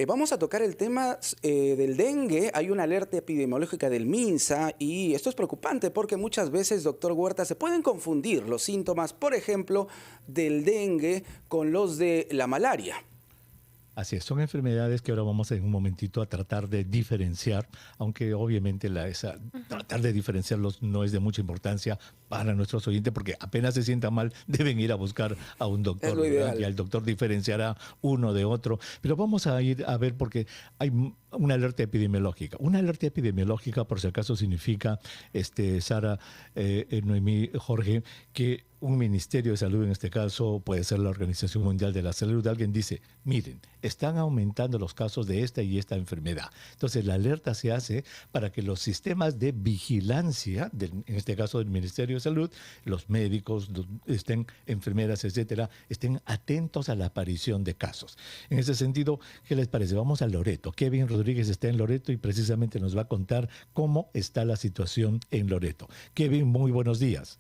Vamos a tocar el tema del dengue. Hay una alerta epidemiológica del MINSA y esto es preocupante porque muchas veces, doctor Huerta, se pueden confundir los síntomas, por ejemplo, del dengue con los de la malaria. Así es, son enfermedades que ahora vamos en un momentito a tratar de diferenciar, aunque obviamente tratar de diferenciarlos no es de mucha importancia para nuestros oyentes, porque apenas se sientan mal deben ir a buscar a un doctor, Es lo ideal. y el doctor diferenciará uno de otro. Pero vamos a ir a ver porque hay una alerta epidemiológica. Una alerta epidemiológica, por si acaso, significa, Sara, Noemí, Jorge, que un Ministerio de Salud, en este caso puede ser la Organización Mundial de la Salud, alguien dice, miren, están aumentando los casos de esta y esta enfermedad. Entonces la alerta se hace para que los sistemas de vigilancia, en este caso del Ministerio de Salud, los médicos, enfermeras, etcétera, estén atentos a la aparición de casos. En ese sentido, ¿qué les parece? Vamos a Loreto. Kevin Rodríguez está en Loreto y precisamente nos va a contar cómo está la situación en Loreto. Kevin, muy buenos días.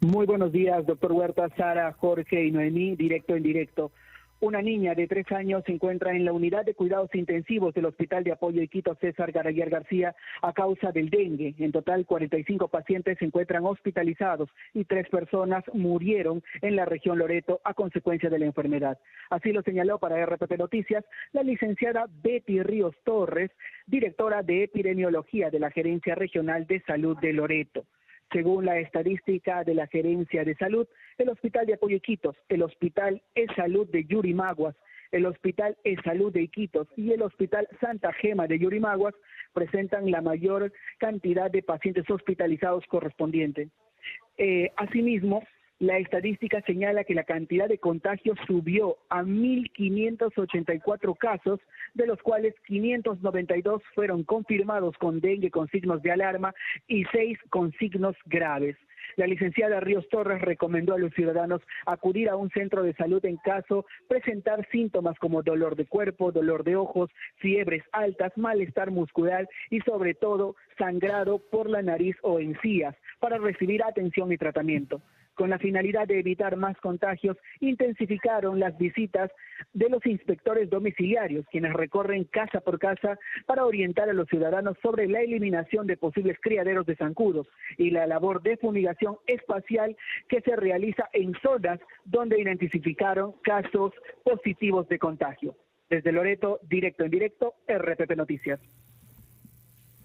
Muy buenos días, doctor Huerta, Sara, Jorge y Noemí, directo en directo. Una niña de 3 años se encuentra en la unidad de cuidados intensivos del Hospital de Apoyo Iquitos César Garaguer García a causa del dengue. En total, 45 pacientes se encuentran hospitalizados y 3 personas murieron en la región Loreto a consecuencia de la enfermedad. Así lo señaló para RPP Noticias la licenciada Betty Ríos Torres, directora de epidemiología de la Gerencia Regional de Salud de Loreto. Según la estadística de la Gerencia de Salud, el Hospital de Apoyo Iquitos, el Hospital E-Salud de Yurimaguas, el Hospital E-Salud de Iquitos y el Hospital Santa Gema de Yurimaguas presentan la mayor cantidad de pacientes hospitalizados correspondiente. Asimismo, la estadística señala que la cantidad de contagios subió a 1.584 casos, de los cuales 592 fueron confirmados con dengue con signos de alarma y 6 con signos graves. La licenciada Ríos Torres recomendó a los ciudadanos acudir a un centro de salud en caso presentar síntomas como dolor de cuerpo, dolor de ojos, fiebres altas, malestar muscular y sobre todo sangrado por la nariz o encías para recibir atención y tratamiento. Con la finalidad de evitar más contagios, intensificaron las visitas de los inspectores domiciliarios, quienes recorren casa por casa para orientar a los ciudadanos sobre la eliminación de posibles criaderos de zancudos y la labor de fumigación espacial que se realiza en zonas donde identificaron casos positivos de contagio. Desde Loreto, directo en directo, RPP Noticias.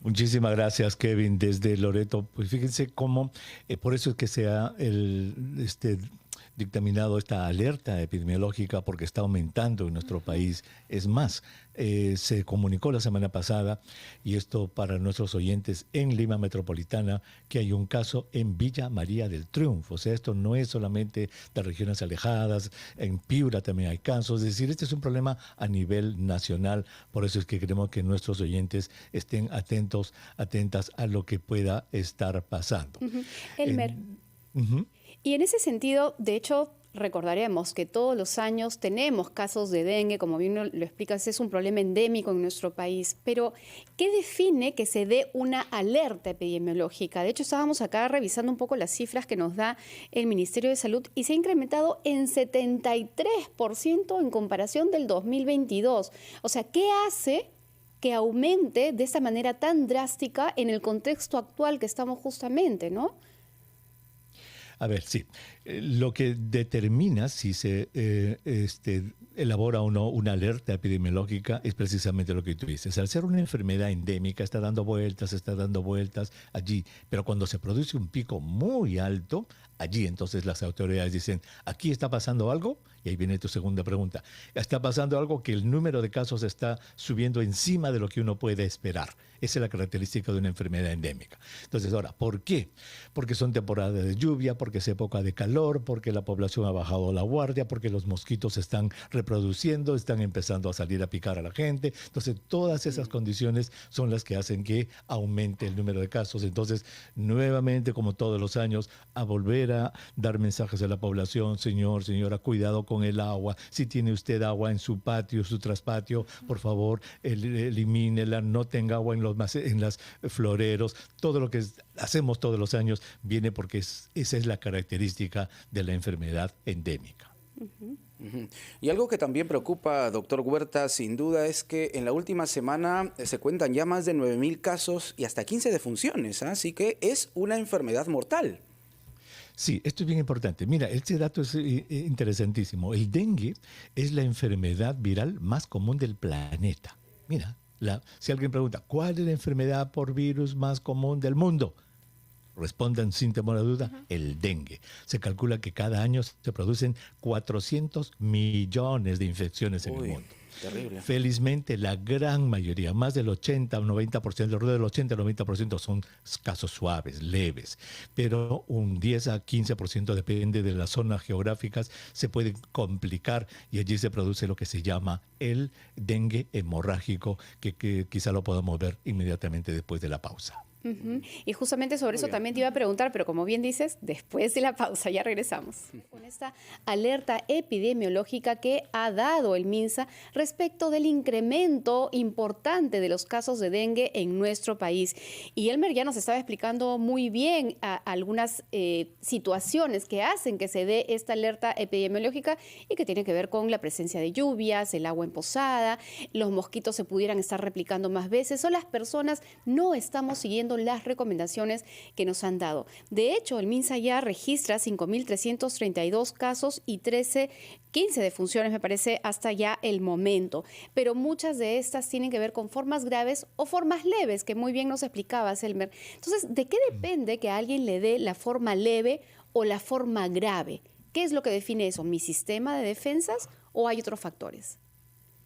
Muchísimas gracias, Kevin, desde Loreto. Pues fíjense cómo, por eso es que se ha dictaminado esta alerta epidemiológica, porque está aumentando en nuestro país. Es más, se comunicó la semana pasada, y esto para nuestros oyentes en Lima Metropolitana, que hay un caso en Villa María del Triunfo. O sea, esto no es solamente de regiones alejadas, en Piura también hay casos. Es decir, este es un problema a nivel nacional. Por eso es que queremos que nuestros oyentes estén atentas a lo que pueda estar pasando. Elmer. Y en ese sentido, de hecho, recordaremos que todos los años tenemos casos de dengue, como bien lo explicas, es un problema endémico en nuestro país. Pero, ¿qué define que se dé una alerta epidemiológica? De hecho, estábamos acá revisando un poco las cifras que nos da el Ministerio de Salud y se ha incrementado en 73% en comparación del 2022. O sea, ¿qué hace que aumente de esta manera tan drástica en el contexto actual que estamos justamente, ¿no? A ver, sí. Lo que determina si se elabora o no una alerta epidemiológica es precisamente lo que tú dices. Al ser una enfermedad endémica, está dando vueltas allí. Pero cuando se produce un pico muy alto, allí entonces las autoridades dicen, aquí está pasando algo. Y ahí viene tu segunda pregunta. Está pasando algo que el número de casos está subiendo encima de lo que uno puede esperar. Esa es la característica de una enfermedad endémica. Entonces, ahora, ¿por qué? Porque son temporadas de lluvia, porque es época de calor, porque la población ha bajado la guardia, porque los mosquitos se están reproduciendo, están empezando a salir a picar a la gente. Entonces, todas esas condiciones son las que hacen que aumente el número de casos. Entonces, nuevamente, como todos los años, a volver a dar mensajes a la población, señor, señora, cuidado con el agua. Si tiene usted agua en su patio, su traspatio, por favor, elimínela, no tenga agua en los floreros. Todo lo que hacemos todos los años viene porque esa es la característica de la enfermedad endémica. Y algo que también preocupa, doctor Huerta, sin duda, es que en la última semana se cuentan ya más de 9.000 casos y hasta 15 defunciones, ¿eh? Así que es una enfermedad mortal. Sí, esto es bien importante. Mira, este dato es interesantísimo. El dengue es la enfermedad viral más común del planeta. Mira, si alguien pregunta, ¿cuál es la enfermedad por virus más común del mundo? Respondan sin temor a duda, el dengue. Se calcula que cada año se producen 400 millones de infecciones en el mundo. Terrible. Felizmente, la gran mayoría, más del 80 o 90%, alrededor del 80 o 90% son casos suaves, leves. Pero un 10 a 15%, depende de las zonas geográficas, se pueden complicar y allí se produce lo que se llama el dengue hemorrágico, que quizá lo podamos ver inmediatamente después de la pausa. Y justamente sobre eso también te iba a preguntar, pero como bien dices, después de la pausa, ya regresamos. Con esta alerta epidemiológica que ha dado el MINSA respecto del incremento importante de los casos de dengue en nuestro país. Y Elmer ya nos estaba explicando muy bien algunas situaciones que hacen que se dé esta alerta epidemiológica y que tiene que ver con la presencia de lluvias, el agua emposada, los mosquitos se pudieran estar replicando más veces o las personas no estamos siguiendo las recomendaciones que nos han dado. De hecho, el MINSA ya registra 5.332 casos y 15 defunciones, me parece, hasta ya el momento. Pero muchas de estas tienen que ver con formas graves o formas leves, que muy bien nos explicabas, Elmer. Entonces, ¿de qué depende que a alguien le dé la forma leve o la forma grave? ¿Qué es lo que define eso? ¿Mi sistema de defensas o hay otros factores?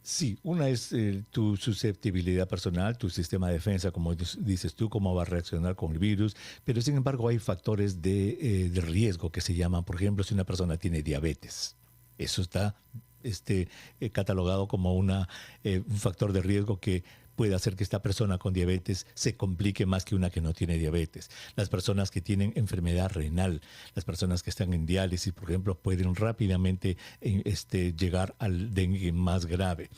Sí, una es tu susceptibilidad personal, tu sistema de defensa, como dices tú, cómo va a reaccionar con el virus, pero sin embargo hay factores de riesgo que se llaman, por ejemplo, si una persona tiene diabetes, eso está catalogado como un factor de riesgo que puede hacer que esta persona con diabetes se complique más que una que no tiene diabetes. Las personas que tienen enfermedad renal, las personas que están en diálisis, por ejemplo, pueden rápidamente llegar al dengue más grave.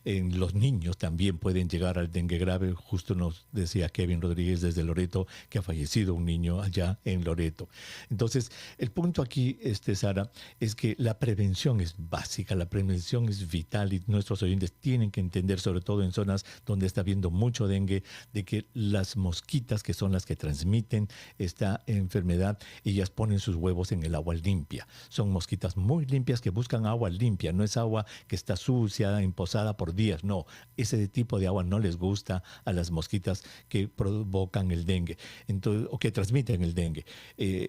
En los niños también pueden llegar al dengue grave. Justo nos decía Kevin Rodríguez desde Loreto que ha fallecido un niño allá en Loreto. Entonces, el punto aquí, Sara, es que la prevención es básica, la prevención es vital y nuestros oyentes tienen que entender, sobre todo en zonas donde está habiendo mucho dengue, de que las mosquitas, que son las que transmiten esta enfermedad, ellas ponen sus huevos en el agua limpia. Son mosquitas muy limpias que buscan agua limpia, no es agua que está sucia, emposada por días, no. Ese tipo de agua no les gusta a las mosquitas que provocan el dengue, entonces, o que transmiten el dengue.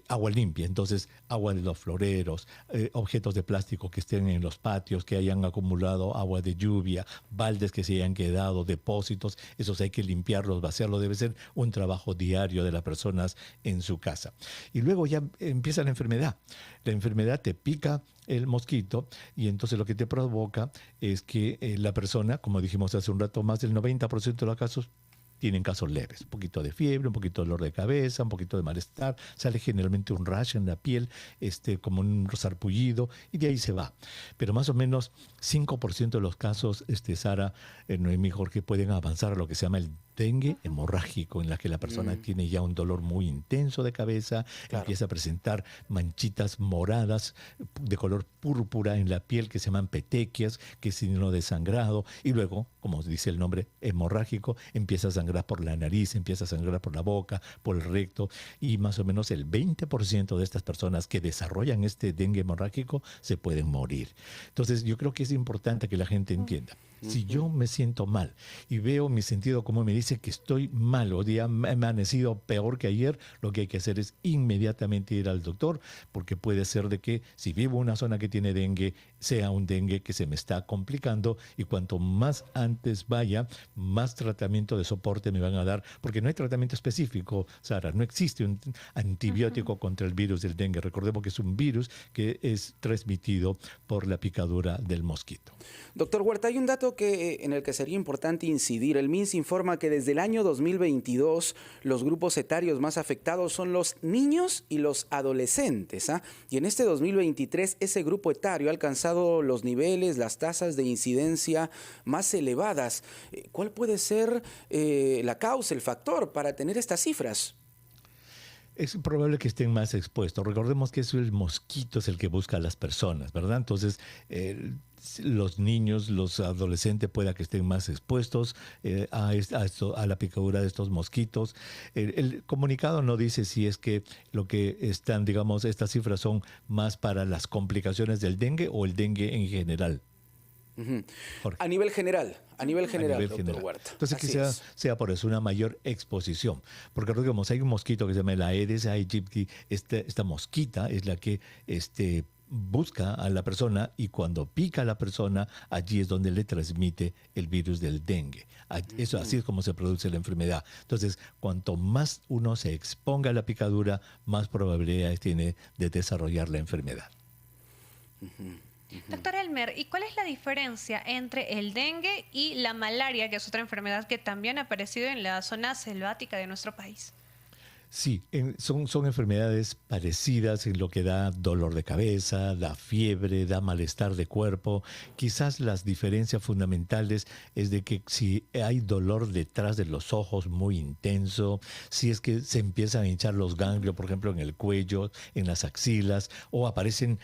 Agua limpia, entonces agua de los floreros, objetos de plástico que estén en los patios, que hayan acumulado agua de lluvia, baldes que se hayan quedado, depósitos, esos hay que limpiarlos, vaciarlos, debe ser un trabajo diario de las personas en su casa. Y luego ya empieza la enfermedad. La enfermedad te pica el mosquito y entonces lo que te provoca es que la persona, como dijimos hace un rato, más del 90% de los casos tienen casos leves, un poquito de fiebre, un poquito de dolor de cabeza, un poquito de malestar, sale generalmente un rash en la piel, como un sarpullido, y de ahí se va. Pero más o menos 5% de los casos, Sara, Noemí, Jorge, pueden avanzar a lo que se llama el dengue hemorrágico, en la que la persona tiene ya un dolor muy intenso de cabeza, empieza a presentar manchitas moradas de color púrpura en la piel que se llaman petequias, que es signo de sangrado, y luego, como dice el nombre, hemorrágico, empieza a sangrar por la nariz, empieza a sangrar por la boca, por el recto, y más o menos el 20% de estas personas que desarrollan este dengue hemorrágico se pueden morir. Entonces, yo creo que es importante que la gente entienda. Si yo me siento mal y veo mi sentido común me dice que estoy mal o día me ha amanecido peor que ayer, lo que hay que hacer es inmediatamente ir al doctor, porque puede ser de que si vivo en una zona que tiene dengue, sea un dengue que se me está complicando, y cuanto más antes vaya, más tratamiento de soporte me van a dar, porque no hay tratamiento específico, Sara, no existe un antibiótico contra el virus del dengue. Recordemos que es un virus que es transmitido por la picadura del mosquito. Doctor Huerta, hay un dato en el que sería importante incidir. El MINSA informa que desde el año 2022 los grupos etarios más afectados son los niños y los adolescentes, ¿ah? Y en este 2023 ese grupo etario ha alcanzado los niveles, las tasas de incidencia más elevadas. ¿Cuál puede ser la causa, el factor para tener estas cifras? Es probable que estén más expuestos. Recordemos que el mosquito es el que busca a las personas, ¿verdad? Entonces, los niños, los adolescentes pueda que estén más expuestos a la picadura de estos mosquitos. El comunicado no dice si es que lo que están, digamos, estas cifras son más para las complicaciones del dengue o el dengue en general. A nivel general, doctor Huerta. Entonces quizás sea por eso una mayor exposición. Porque recordemos, hay un mosquito que se llama el Aedes aegypti. Esta mosquita es la que busca a la persona y cuando pica a la persona, allí es donde le transmite el virus del dengue. Eso, así es como se produce la enfermedad. Entonces, cuanto más uno se exponga a la picadura, más probabilidades tiene de desarrollar la enfermedad. Doctor Elmer, ¿y cuál es la diferencia entre el dengue y la malaria, que es otra enfermedad que también ha aparecido en la zona selvática de nuestro país? Sí, son enfermedades parecidas en lo que da dolor de cabeza, da fiebre, da malestar de cuerpo. Quizás las diferencias fundamentales es de que si hay dolor detrás de los ojos muy intenso, si es que se empiezan a hinchar los ganglios, por ejemplo, en el cuello, en las axilas, o aparecen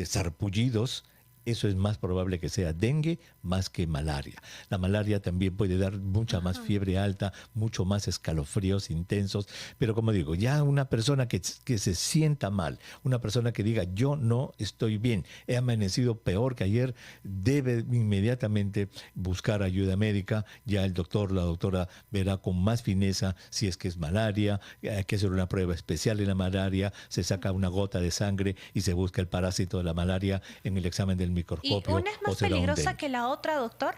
sarpullidos, eso es más probable que sea dengue más que malaria. La malaria también puede dar mucha más fiebre alta, mucho más escalofríos intensos, pero como digo, ya una persona que se sienta mal, una persona que diga yo no estoy bien, he amanecido peor que ayer, debe inmediatamente buscar ayuda médica. Ya el doctor, la doctora verá con más fineza si es que es malaria, hay que hacer una prueba especial en la malaria, se saca una gota de sangre y se busca el parásito de la malaria en el examen del microscopio. ¿Y una es más peligrosa que la otra, doctor?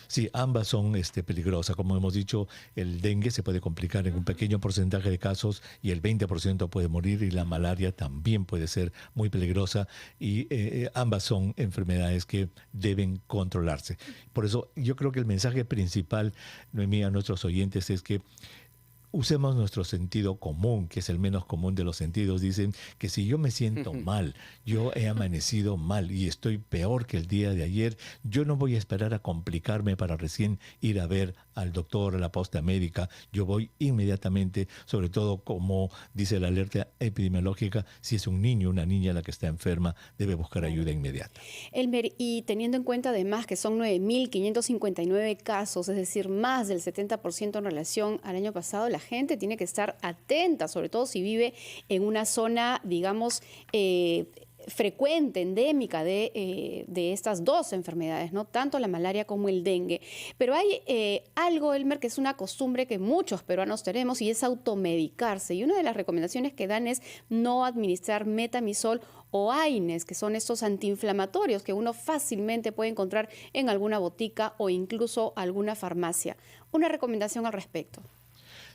Sí, ambas son peligrosas. Como hemos dicho, el dengue se puede complicar en un pequeño porcentaje de casos y el 20% puede morir, y la malaria también puede ser muy peligrosa, y ambas son enfermedades que deben controlarse. Por eso yo creo que el mensaje principal, Noemí, a nuestros oyentes es que usemos nuestro sentido común, que es el menos común de los sentidos. Dicen que si yo me siento mal, yo he amanecido mal y estoy peor que el día de ayer, yo no voy a esperar a complicarme para recién ir a ver al doctor, a la posta médica. Yo voy inmediatamente, sobre todo como dice la alerta epidemiológica, si es un niño o una niña la que está enferma, debe buscar ayuda inmediata. Elmer, y teniendo en cuenta además que son 9.559 casos, es decir, más del 70% en relación al año pasado, la gente tiene que estar atenta, sobre todo si vive en una zona, digamos, frecuente, endémica de estas dos enfermedades, ¿no? Tanto la malaria como el dengue. Pero hay algo, Elmer, que es una costumbre que muchos peruanos tenemos, y es automedicarse. Y una de las recomendaciones que dan es no administrar metamizol o AINES, que son estos antiinflamatorios que uno fácilmente puede encontrar en alguna botica o incluso alguna farmacia. Una recomendación al respecto.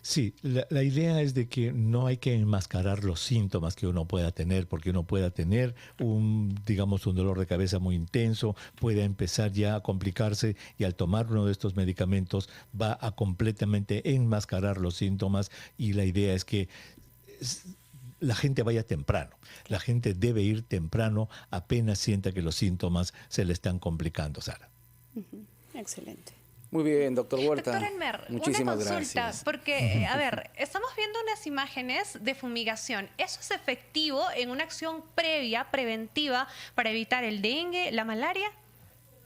Sí, la idea es de que no hay que enmascarar los síntomas que uno pueda tener, porque uno pueda tener un dolor de cabeza muy intenso, puede empezar ya a complicarse, y al tomar uno de estos medicamentos va a completamente enmascarar los síntomas, y la idea es que la gente vaya temprano. La gente debe ir temprano apenas sienta que los síntomas se le están complicando, Sara. Excelente. Muy bien, doctor Huerta. Doctor Elmer, muchísimas una consulta, gracias. porque, a ver, estamos viendo unas imágenes de fumigación. ¿Eso es efectivo en una acción previa, preventiva, para evitar el dengue, la malaria?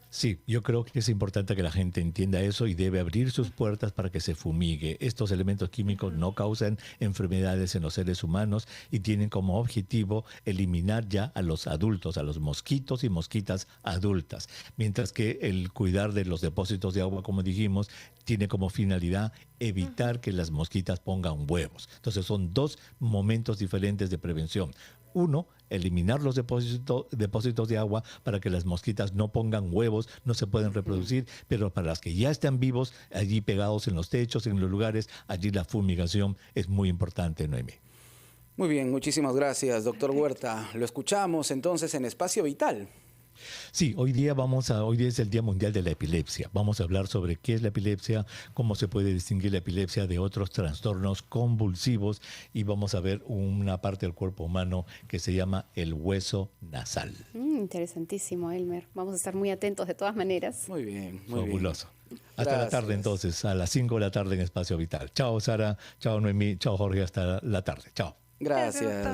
Sí, yo creo que es importante que la gente entienda eso y debe abrir sus puertas para que se fumigue. Estos elementos químicos no causan enfermedades en los seres humanos y tienen como objetivo eliminar ya a los adultos, a los mosquitos y mosquitas adultas. Mientras que el cuidar de los depósitos de agua, como dijimos, tiene como finalidad evitar que las mosquitas pongan huevos. Entonces son dos momentos diferentes de prevención. Uno, eliminar los depósitos de agua para que las mosquitas no pongan huevos, no se pueden reproducir, pero para las que ya están vivos, allí pegados en los techos, en los lugares, allí la fumigación es muy importante, Noemí. Muy bien, muchísimas gracias, doctor Huerta. Lo escuchamos entonces en Espacio Vital. Sí, hoy día es el Día Mundial de la Epilepsia. Vamos a hablar sobre qué es la epilepsia, cómo se puede distinguir la epilepsia de otros trastornos convulsivos, y vamos a ver una parte del cuerpo humano que se llama el hueso nasal. Interesantísimo, Elmer. Vamos a estar muy atentos de todas maneras. Muy bien, muy fabuloso. bien. Hasta Gracias. la tarde entonces, a las 5 de la tarde en Espacio Vital. Chao Sara, chao Noemí, chao Jorge, hasta la tarde. Chao. Gracias. Doctor.